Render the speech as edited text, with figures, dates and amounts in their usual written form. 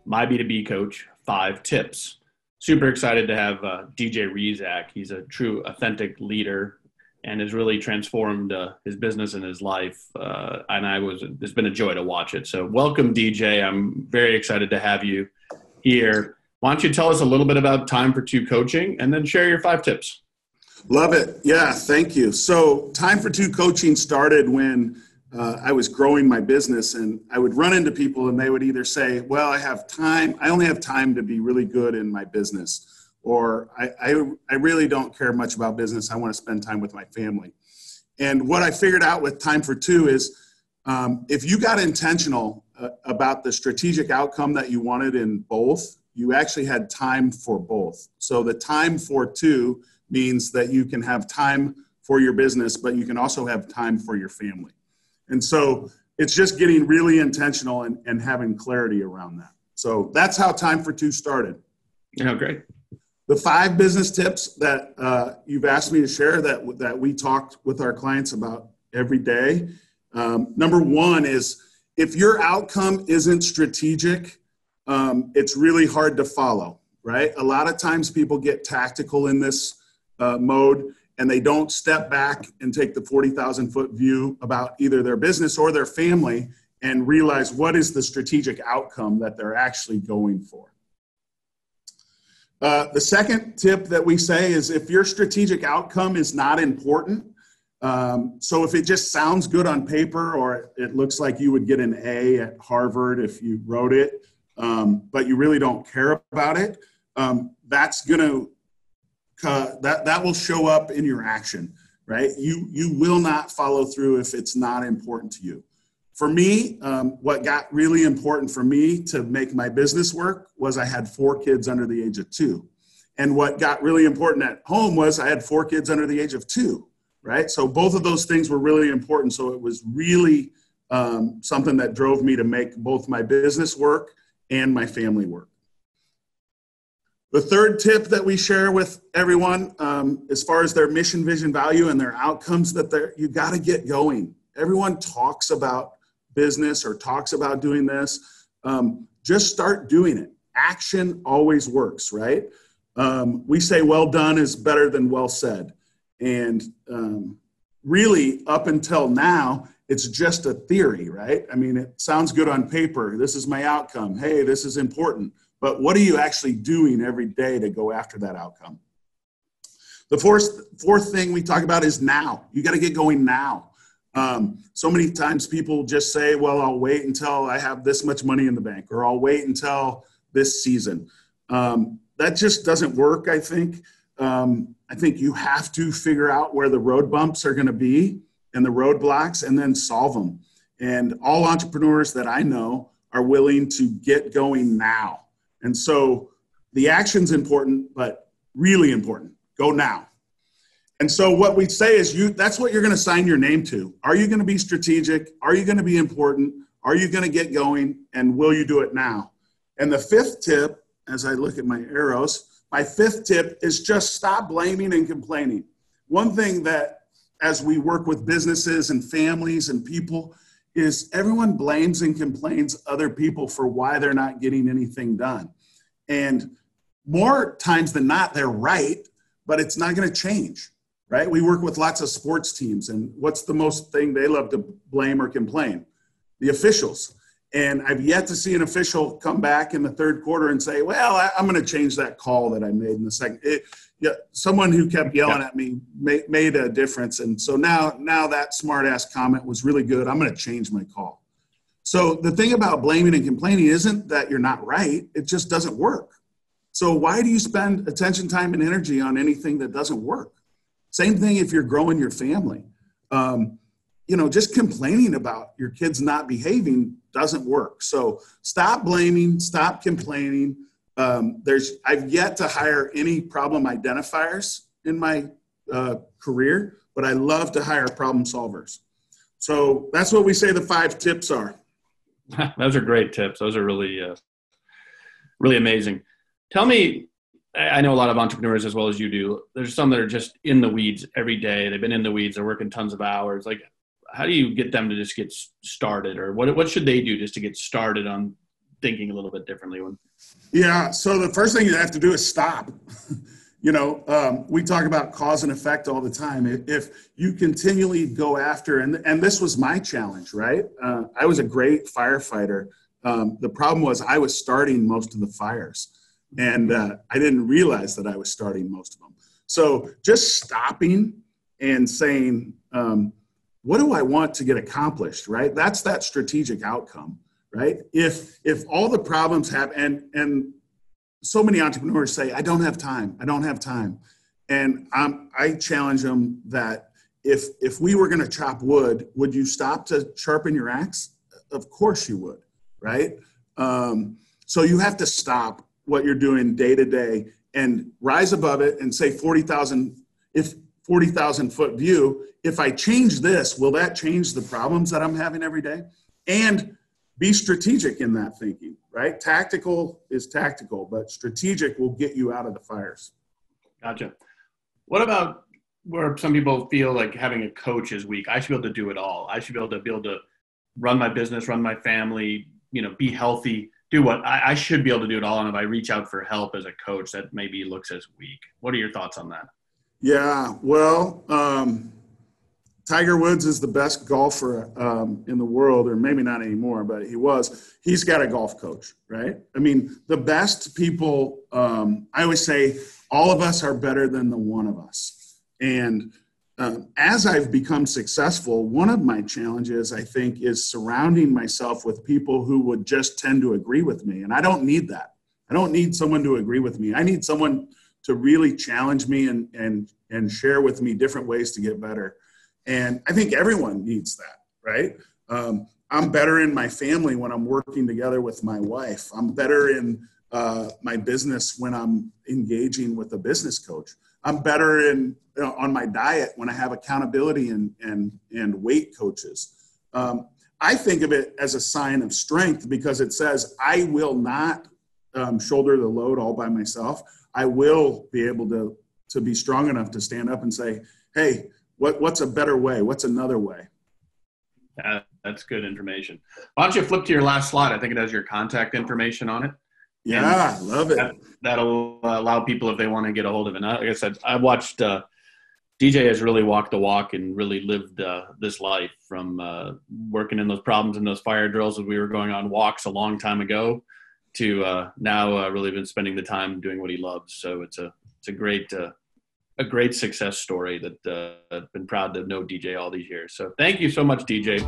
My B2B Coach, 5 tips. Super excited to have DJ Rezak. He's a true, authentic leader and has really transformed his business and his life. It's been a joy to watch it. So welcome, DJ. I'm very excited to have you here. Why don't you tell us a little bit about Time42 coaching and then share your 5 tips? Love it. Yeah, thank you. So Time42 coaching started when I was growing my business, and I would run into people and they would either say, well, I only have time to be really good in my business, or I really don't care much about business. I want to spend time with my family. And what I figured out with Time42 is if you got intentional about the strategic outcome that you wanted in both, you actually had time for both. So the Time42 means that you can have time for your business, but you can also have time for your family. And so it's just getting really intentional and having clarity around that. So that's how Time42 started. Oh, great. The 5 business tips that you've asked me to share that we talked with our clients about every day. Number 1 is if your outcome isn't strategic, it's really hard to follow, right? A lot of times people get tactical in this mode, and they don't step back and take the 40,000-foot view about either their business or their family and realize what is the strategic outcome that they're actually going for. The second tip that we say is if your strategic outcome is not important, so if it just sounds good on paper or it looks like you would get an A at Harvard if you wrote it, but you really don't care about it, that's going to that will show up in your action, right? You will not follow through if it's not important to you. For me, what got really important for me to make my business work was I had 4 kids under the age of 2. And what got really important at home was I had 4 kids under the age of 2, right? So both of those things were really important. So it was really something that drove me to make both my business work and my family work. The third tip that we share with everyone, as far as their mission, vision, value, and their outcomes, you got to get going. Everyone talks about business or talks about doing this. Just start doing it. Action always works, right? We say well done is better than well said. And really, up until now, it's just a theory, right? I mean, it sounds good on paper. This is my outcome. Hey, this is important. But what are you actually doing every day to go after that outcome? The fourth thing we talk about is now. You got to get going now. So many times people just say, well, I'll wait until I have this much money in the bank, or I'll wait until this season. That just doesn't work, I think. I think you have to figure out where the road bumps are going to be and the roadblocks and then solve them. And all entrepreneurs that I know are willing to get going now. And so the action's important, but really important. Go now. And so what we say is that's what you're going to sign your name to. Are you going to be strategic? Are you going to be important? Are you going to get going? And will you do it now? And the 5th tip, as I look at my arrows, my 5th tip is just stop blaming and complaining. One thing that as we work with businesses and families and people is everyone blames and complains other people for why they're not getting anything done. And more times than not, they're right, but it's not going to change, right? We work with lots of sports teams, and what's the most thing they love to blame or complain? The officials. And I've yet to see an official come back in the 3rd quarter and say, well, I'm going to change that call that I made in the second. Someone who kept yelling at me made a difference. And so now that smart ass comment was really good. I'm going to change my call. So the thing about blaming and complaining isn't that you're not right. It just doesn't work. So why do you spend attention, time, and energy on anything that doesn't work? Same thing if you're growing your family. Just complaining about your kids not behaving doesn't work. So stop blaming, stop complaining. I've yet to hire any problem identifiers in my career, but I love to hire problem solvers. So that's what we say the 5 tips are. Those are great tips. Those are really, really amazing. Tell me, I know a lot of entrepreneurs as well as you do. There's some that are just in the weeds every day. They've been in the weeds. They're working tons of hours. How do you get them to just get started, or what should they do just to get started on thinking a little bit differently when. Yeah. So the first thing you have to do is stop. We talk about cause and effect all the time. If you continually go after, and this was my challenge, right? I was a great firefighter. The problem was I was starting most of the fires, and I didn't realize that I was starting most of them. So just stopping and saying, what do I want to get accomplished, right? That's that strategic outcome, right? If all the problems have, and so many entrepreneurs say, I don't have time. And I challenge them that if we were going to chop wood, would you stop to sharpen your axe? Of course you would, right? So you have to stop what you're doing day to day and rise above it and say 40,000 foot view. If I change this, will that change the problems that I'm having every day? And be strategic in that thinking, right? Tactical is tactical, but strategic will get you out of the fires. Gotcha. What about where some people feel like having a coach is weak? I should be able to do it all. I should be able to run my business, run my family, be healthy, do what I should be able to do it all. And if I reach out for help as a coach, that maybe looks as weak. What are your thoughts on that? Yeah, well, Tiger Woods is the best golfer in the world, or maybe not anymore, but he was. He's got a golf coach, right? I mean, the best people, I always say, all of us are better than the one of us. And as I've become successful, one of my challenges, I think, is surrounding myself with people who would just tend to agree with me. And I don't need that. I don't need someone to agree with me. I need someone to really challenge me and share with me different ways to get better. And I think everyone needs that, right? I'm better in my family when I'm working together with my wife. I'm better in my business when I'm engaging with a business coach. I'm better on my diet when I have accountability and weight coaches. I think of it as a sign of strength because it says I will not shoulder the load all by myself. I will be able to be strong enough to stand up and say, hey, what's a better way? What's another way? That's good information. Why don't you flip to your last slide? I think it has your contact information on it. Yeah, love it. That'll allow people, if they want to get a hold of it. Like I said, I watched DJ has really walked the walk and really lived this life from working in those problems and those fire drills as we were going on walks a long time ago to now really been spending the time doing what he loves. So it's a great success story that I've been proud to know DJ all these years. So thank you so much, DJ.